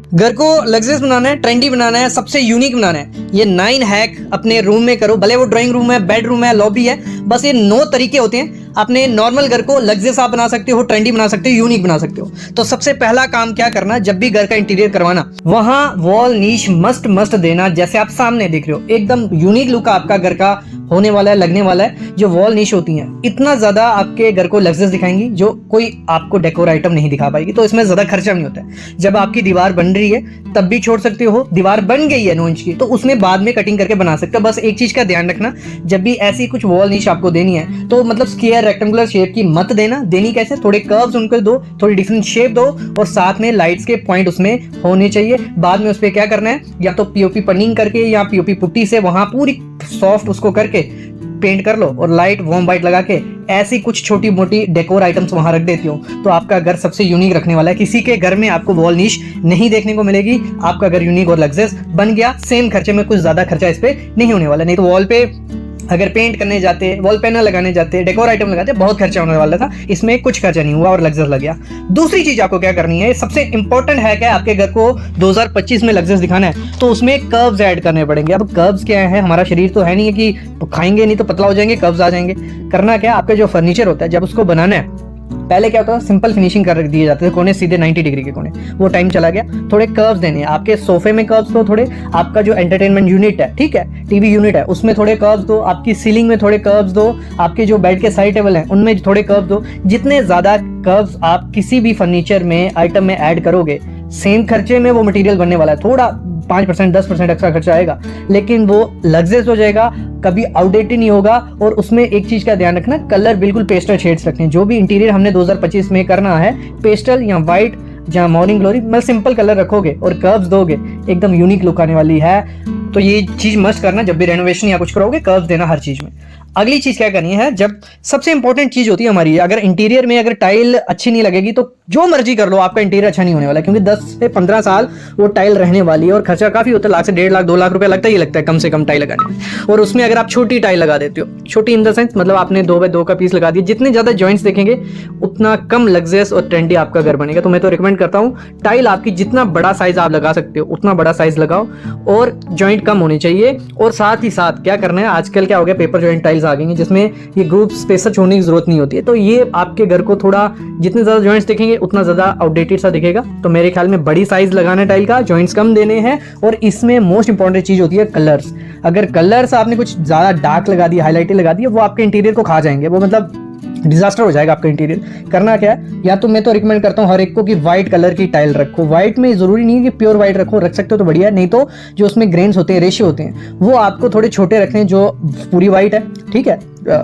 घर को लग्जरियस बनाना है, ट्रेंडी बनाना है, सबसे यूनिक बनाना है, ये 9 हैक अपने रूम में करो। भले वो ड्राइंग रूम है, बेडरूम है, लॉबी है, बस ये 9 तरीके होते हैं। अपने नॉर्मल घर को लग्जरियस आप बना सकते हो, ट्रेंडी बना सकते हो, यूनिक बना सकते हो। तो सबसे पहला काम क्या करना, जब भी घर का इंटीरियर करवाना, वहां वॉल नीश मस्ट देना। जैसे आप सामने देख रहे हो, एकदम यूनिक लुक आपका घर का होने वाला है, लगने वाला है। जो वॉल नीश होती हैं इतना ज्यादा आपके घर को लग्जरियस दिखाएंगी, जो कोई आपको डेकोर आइटम नहीं दिखा पाएगी। तो इसमें ज्यादा खर्चा नहीं होता है। जब आपकी दीवार बन रही है तब भी छोड़ सकते हो, दीवार बन गई है 9 इंच की तो उसमें बाद में कटिंग करके बना सकते हो। बस एक चीज का ध्यान रखना, जब भी ऐसी कुछ वॉल नीश आपको देनी है तो मतलब स्क्वायर रेक्टेंगुलर शेप की मत देना। देनी कैसे, थोड़े कर्व्स उनको दो, थोड़ी डिफरेंट शेप दो, और साथ में लाइट्स के पॉइंट उसमें होने चाहिए। बाद में उस पर क्या करना है, या तो पीओपी पनिंग करके या पीओपी पुट्टी से वहां पूरी सॉफ्ट उसको करके पेंट कर लो, और लाइट वार्म वाइट लगा के ऐसी कुछ छोटी मोटी डेकोर आइटम्स वहां रख देती हो तो आपका घर सबसे यूनिक रखने वाला है। किसी के घर में आपको वॉल नीश नहीं देखने को मिलेगी। आपका घर यूनिक और लग्जरियस बन गया। सेम खर्चे में कुछ ज्यादा खर्चा इस पे नहीं होने वाला। नहीं तो वॉल पे अगर पेंट करने जाते, वॉल पैनल लगाने जाते, डेकोर आइटम लगाते, बहुत खर्चा होने वाला था। इसमें कुछ खर्चा नहीं हुआ और लग्जरियस लग गया। दूसरी चीज आपको क्या करनी है, सबसे इंपॉर्टेंट है क्या, आपके घर को 2025 में लग्जरियस दिखाना है तो उसमें कर्व्स ऐड करने पड़ेंगे। अब कर्व्स क्या है, हमारा शरीर तो है नहीं है कि खाएंगे नहीं तो पतला हो जाएंगे, कर्व्स आ जाएंगे। करना क्या, आपका जो फर्नीचर होता है जब उसको बनाना है, पहले क्या होता है, सिंपल फिनिशिंग कर दिए जाते थे, कोने सीधे 90 डिग्री के कोने, वो टाइम चला गया। थोड़े कर्व्स देने हैं आपके सोफे में, कर्व्स दो थोड़े, आपका जो एंटरटेनमेंट यूनिट है, ठीक है, टीवी यूनिट है, उसमें थोड़े कर्व्स दो, आपकी सीलिंग में थोड़े कर्व्स दो, आपके जो बेड के साइड टेबल हैं उनमें थोड़े कर्व्स दो। जितने ज्यादा कर्व्स आप किसी भी फर्नीचर में आइटम में ऐड करोगे, सेम खर्चे में वो मटेरियल बनने वाला है। थोड़ा 5% 10% एक्स्ट्रा खर्चा आएगा, लेकिन वो लग्जरियस हो जाएगा, कभी आउटडेटेड नहीं होगा। और उसमें एक चीज का ध्यान रखना, कलर बिल्कुल पेस्टल शेड्स रखने। जो भी इंटीरियर हमने 2025 में करना है, पेस्टल या व्हाइट या मॉर्निंग ग्लोरी, मतलब सिंपल कलर रखोगे और कर्व्स दोगे, एकदम यूनिक लुक आने वाली है। तो ये चीज मस्ट करना, जब भी रेनोवेशन या कुछ करोगे कर्व्स देना हर चीज में। अगली चीज क्या करनी है, जब सबसे इंपॉर्टेंट चीज होती है हमारी, अगर इंटीरियर में अगर टाइल अच्छी नहीं लगेगी तो जो मर्जी कर लो, आपका इंटीरियर अच्छा नहीं होने वाला, क्योंकि 10 से 15 साल वो टाइल रहने वाली है और खर्चा काफी होता है। लाख से 1.5 लाख 2 लाख रुपया लगता ही लगता है कम से कम टाइल लगाने में। और उसमें अगर आप छोटी टाइल लगा देते हो, छोटी इन द सेंस मतलब आपने 2x2 का पीस लगा दिया, जितने ज्यादा जॉइंट्स देखेंगे उतना कम लग्जरियस और ट्रेंडी आपका घर बनेगा। तो मैं तो रिकमेंड करता हूँ, टाइल आपकी जितना बड़ा साइज आप लगा सकते हो उतना बड़ा साइज लगाओ, और जॉइंट कम होने चाहिए। और साथ ही साथ क्या करना है, आजकल क्या हो गया, पेपर जॉइंट टाइल्स आ गई हैं जिसमें ये ग्रुप स्पेसर छोड़ने की जरूरत नहीं होती है। तो ये आपके घर को थोड़ा, जितने ज्यादा जॉइंट्स दिखेंगे उतना ज्यादा आउटडेटेड सा दिखेगा। तो मेरे ख्याल में बड़ी साइज लगाना है टाइल का, जॉइंट्स कम देने हैं। और इसमें मोस्ट इंपॉर्टेंट चीज होती है कलर्स। अगर कलर्स आपने कुछ ज्यादा डार्क लगा दिया, हाईलाइटेड लगा दिया, वो आपके इंटीरियर को खा जाएंगे, वो मतलब डिजास्टर हो जाएगा आपका इंटीरियर। करना क्या है, या तो मैं तो रिकमेंड करता हूँ हर एक को कि व्हाइट कलर की टाइल रखो। व्हाइट में जरूरी नहीं है कि प्योर व्हाइट रखो, रख सकते हो तो बढ़िया, नहीं तो जो उसमें ग्रेन्स होते हैं, रेशे होते हैं, वो आपको थोड़े छोटे रखने, जो पूरी व्हाइट है, ठीक है,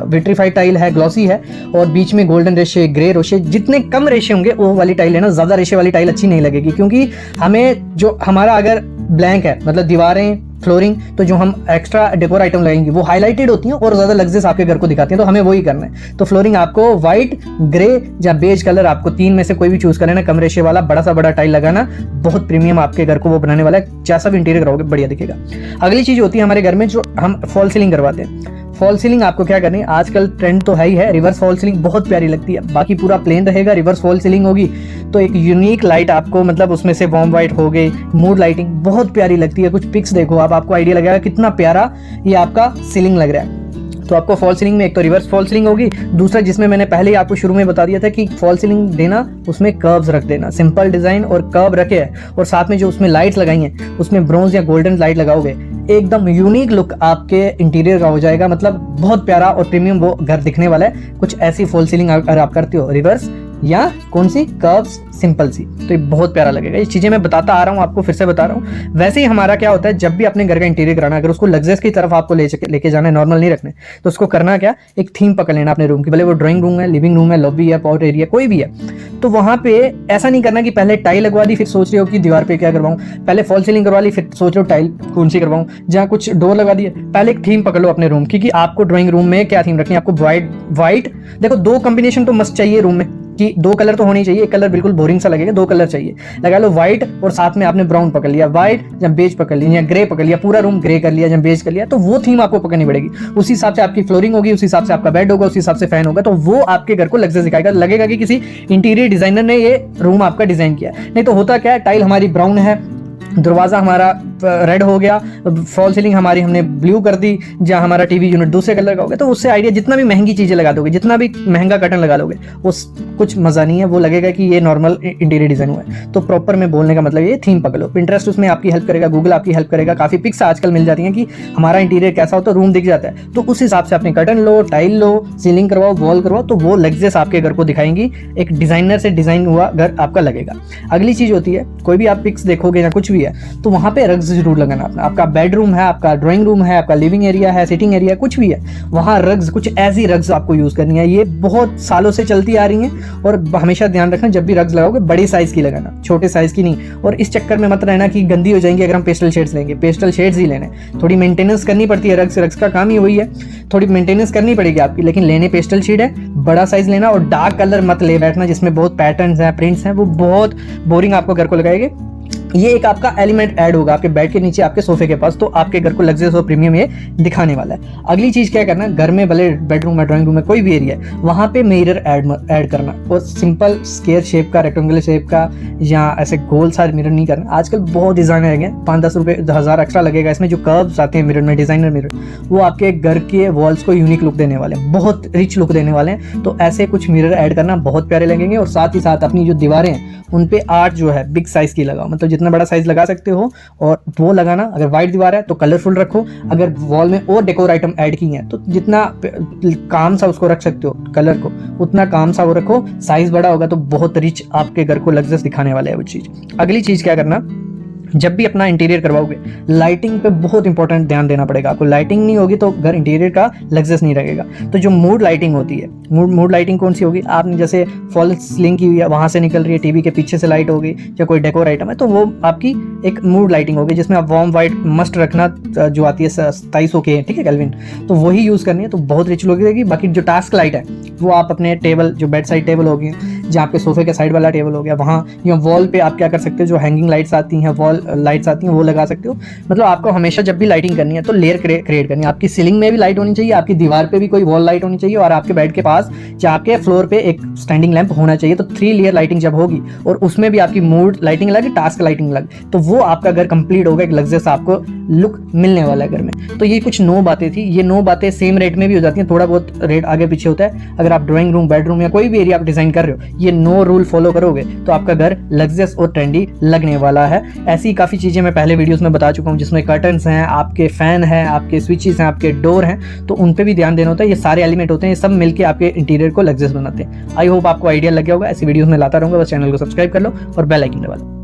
विट्रीफाइड टाइल है, ग्लॉसी है, और बीच में गोल्डन रेशे, ग्रे रेशे, जितने कम रेशे होंगे वो वाली टाइल है ना। ज्यादा रेशे वाली टाइल अच्छी नहीं लगेगी, क्योंकि हमें जो हमारा अगर ब्लैंक है, मतलब दीवारें, फ्लोरिंग, तो जो हम एक्स्ट्रा डेकोर आइटम लगाएंगे वो हाईलाइटेड होती हैं और ज्यादा लग्जरियस आपके घर को दिखाती हैं। तो हमें वही करना है। तो फ्लोरिंग आपको व्हाइट, ग्रे या बेज कलर, आपको 3 में से कोई भी चूज करना है। कम रेशे वाला बड़ा सा बड़ा टाइल लगाना, बहुत प्रीमियम आपके घर को वो बनाने वाला है। जैसा भी इंटीरियर कराओगे बढ़िया दिखेगा। अगली चीज होती है हमारे घर में जो हम फॉल सीलिंग करवाते हैं। फॉल सीलिंग आपको क्या करनी है, आजकल ट्रेंड तो है ही है, रिवर्स फॉल सीलिंग बहुत प्यारी लगती है। बाकी पूरा प्लेन रहेगा, रिवर्स फॉल सीलिंग होगी तो एक यूनिक लाइट आपको, मतलब उसमें से वार्म वाइट हो गई, मूड लाइटिंग बहुत प्यारी लगती है। कुछ पिक्स देखो आप, आपको आइडिया लगेगा कितना प्यारा ये आपका सीलिंग लग रहा है। तो आपको फॉल सीलिंग में एक तो रिवर्स फॉल सीलिंग होगी, दूसरा जिसमें मैंने पहले ही आपको शुरू में बता दिया था कि फॉल सीलिंग देना, उसमें कर्व्स रख देना, सिंपल डिजाइन और कर्व रखे है। और साथ में जो उसमें लाइट्स लगाई हैं उसमें ब्रॉन्ज या गोल्डन लाइट लगाओगे, एकदम यूनिक लुक आपके इंटीरियर का हो जाएगा। मतलब बहुत प्यारा और प्रीमियम वो घर दिखने वाला है। कुछ ऐसी फॉल सीलिंग अगर आप करते हो, रिवर्स या कौन सी, कर्व्स, सिंपल सी, तो ये बहुत प्यारा लगेगा। ये चीजें मैं बताता आ रहा हूँ आपको, फिर से बता रहा हूँ। वैसे ही हमारा क्या होता है, जब भी अपने घर का इंटीरियर कराना, अगर उसको लग्जरियस की तरफ आपको लेके जाना है, नॉर्मल नहीं रखने, तो उसको करना क्या, एक थीम पकड़ लेना अपने रूम की। भले वो ड्राइंग रूम है, लिविंग रूम है, लॉबी है, पॉट एरिया, कोई भी है। तो वहां पे ऐसा नहीं करना कि पहले टाइल लगवा दी फिर सोच रहे हो कि दीवार पे क्या करवाऊं, पहले फॉल सीलिंग करवा ली फिर सोच रहे हो टाइल कौन सी करवाऊं, जहाँ कुछ डोर लगा दिए। पहले एक थीम पकड़ लो अपने रूम की कि आपको ड्राइंग रूम में क्या थीम रखनी है। आपको व्हाइट, देखो 2 कॉम्बिनेशन तो मस्ट चाहिए रूम में, कि 2 कलर तो होने चाहिए। एक कलर बिल्कुल बोरिंग सा लगेगा, 2 कलर चाहिए। लगा लो व्हाइट और साथ में आपने ब्राउन पकड़ लिया, व्हाइट या बेज पकड़ लिया, या ग्रे पकड़ लिया, पूरा रूम ग्रे कर लिया या बेज कर लिया, तो वो थीम आपको पकड़नी पड़ेगी। उसी हिसाब से आपकी फ्लोरिंग होगी, उसी हिसाब से आपका बेड होगा, उसी हिसाब से फैन होगा, तो वो आपके घर को लग्जरियस दिखाएगा। लगेगा कि किसी इंटीरियर डिजाइनर ने ये रूम आपका डिजाइन किया। नहीं तो होता क्या है, टाइल हमारी ब्राउन है, दरवाज़ा हमारा रेड हो गया, फॉल सीलिंग हमारी हमने ब्लू कर दी, जहाँ हमारा टीवी यूनिट दूसरे कलर का हो गया। तो उससे आइडिया, जितना भी महंगी चीज़ें लगा दोगे, जितना भी महंगा कर्टन लगा लोगे, उस कुछ मज़ा नहीं है, वो लगेगा कि ये नॉर्मल इंटीरियर डिज़ाइन हुआ है। तो प्रॉपर में बोलने का मतलब ये थीम पकड़ो। पिंटरेस्ट उसमें आपकी हेल्प करेगा, गूगल आपकी हेल्प करेगा, काफ़ी पिक्स आजकल मिल जाती हैं कि हमारा इंटीरियर कैसा हो तो रूम दिख जाता है। तो उस हिसाब से अपने कर्टन लो, टाइल लो, सीलिंग करवाओ, वॉल करवाओ, तो वो लग्जरियस आपके घर को दिखाएंगी, एक डिज़ाइनर से डिज़ाइन हुआ घर आपका लगेगा। अगली चीज़ होती है, कोई भी आप पिक्स देखोगे या कुछ भी है तो वहाँ पे रग्स जरूर लगाना अपना। आपका बेडरूम है, आपका ड्राइंग रूम है, आपका लिविंग एरिया है, सिटिंग एरिया कुछ भी है, वहाँ रग्स, कुछ ऐसी रग्स आपको यूज़ करनी है। ये बहुत सालों से चलती आ रही हैं और हमेशा ध्यान रखना, जब भी रग्स लगाओगे बड़ी साइज़ की लगाना, छोटे साइज़ की नहीं। और इस चक्कर में मत रहना कि गंदी हो जाएंगी अगर हम पेस्टल शेड्स लेंगे, पेस्टल शेड्स ही लेने। थोड़ी मेंटेनेंस करनी पड़ती है, रग्स का काम ही वही है, थोड़ी मेंटेनेंस करनी पड़ेगी आपकी, लेकिन लेने पेस्टल शेड है, बड़ा साइज़ लेना। और डार्क कलर मत ले बैठना जिसमें बहुत पैटर्न्स हैं, प्रिंट्स हैं, वो बहुत बोरिंग आपको घर को लगाएंगे। ये एक आपका एलिमेंट ऐड होगा आपके बेड के नीचे, आपके सोफे के पास, तो आपके घर को लग्जरियस और प्रीमियम ये दिखाने वाला है। अगली चीज़ क्या करना, घर में भले बेडरूम है, ड्राइंग रूम है, कोई भी एरिया है, वहाँ पे मिरर ऐड करना। और सिंपल स्क्वायर शेप का, रेक्टेंगुलर शेप का या ऐसे गोल सा मिरर नहीं करना। आजकल बहुत डिज़ाइन आ गए, 5-10 रुपये 1000 एक्स्ट्रा लगेगा इसमें। जो कर्व्स आते हैं मिरर में, डिज़ाइनर मिरर, वो आपके घर के वॉल्स को यूनिक लुक देने वाले हैं, बहुत रिच लुक देने वाले हैं। तो ऐसे कुछ मिरर ऐड करना बहुत प्यारे लगेंगे। और साथ ही साथ अपनी जो दीवारें हैं उन पे आर्ट जो है बिग साइज़ की लगाओ, मतलब जितना बड़ा साइज़ लगा सकते हो और वो लगाना। अगर वाइट दीवार है तो कलरफुल रखो, अगर वॉल में और डेकोर आइटम ऐड की हैं तो जितना काम सा उसको रख सकते हो कलर को, उतना काम सा वो रखो। साइज बड़ा होगा तो बहुत रिच आपके घर को लग्जरियस दिखाने वाला है वो चीज़। अगली चीज़ क्या करना, जब भी अपना इंटीरियर करवाओगे लाइटिंग पे बहुत इंपॉर्टेंट ध्यान देना पड़ेगा आपको। लाइटिंग नहीं होगी तो घर इंटीरियर का लग्जरियस नहीं रहेगा। तो जो मूड लाइटिंग होती है, मूड लाइटिंग कौन सी होगी, आपने जैसे फॉल सीलिंग की हुई है, वहाँ से निकल रही है, टीवी के पीछे से लाइट होगी या कोई डेकोर आइटम है, तो वो आपकी एक मूड लाइटिंग होगी, जिसमें आप वार्म वाइट मस्ट रखना, जो आती है 2700 के, ठीक है, केल्विन, तो वही यूज़ करनी है, तो बहुत रिच लुक देगी। बाकी जो टास्क लाइट है वो आप अपने टेबल, जो बेड साइड टेबल होगी, जहाँ आपके सोफे के साइड वाला टेबल हो गया, वहाँ या वॉल पे आप क्या कर सकते हो, जो हैंगिंग लाइट्स आती हैं, वॉल लाइट्स आती हैं, वो लगा सकते हो। मतलब आपको हमेशा जब भी लाइटिंग करनी है तो लेयर क्रिएट करनी है। आपकी सीलिंग में भी लाइट होनी चाहिए, आपकी दीवार पे भी कोई वॉल लाइट होनी चाहिए, और आपके बेड के पास या आपके फ्लोर पे एक स्टैंडिंग लैंप होना चाहिए। तो 3 लेयर लाइटिंग जब होगी और उसमें भी आपकी मूड लाइटिंग अलग, टास्क लाइटिंग अलग, तो वो आपका घर कंप्लीट होगा, एक लग्जरियस आपको लुक मिलने वाला है घर में। तो ये कुछ 9 बातें थी। ये 9 बातें सेम रेट में भी हो जाती हैं, थोड़ा बहुत रेट आगे पीछे होता है। अगर आप ड्राइंग रूम, बेडरूम या कोई भी एरिया आप डिजाइन कर रहे हो, ये 9 रूल फॉलो करोगे तो आपका घर लग्जरियस और ट्रेंडी लगने वाला है। ऐसी काफ़ी चीज़ें मैं पहले वीडियोस में बता चुका हूँ, जिसमें कर्टन्स हैं, आपके फैन हैं, आपके स्विचेस हैं, आपके डोर हैं, तो उन पे भी ध्यान देना होता है। ये सारे एलिमेंट होते हैं, ये सब मिलके आपके इंटीरियर को लग्जरियस बनाते हैं। आई होप आपको आइडिया लग गया होगा। ऐसी वीडियोस में लाता रहूँगा, बस चैनल को सब्सक्राइब कर लो और बेल आइकन दबा लो।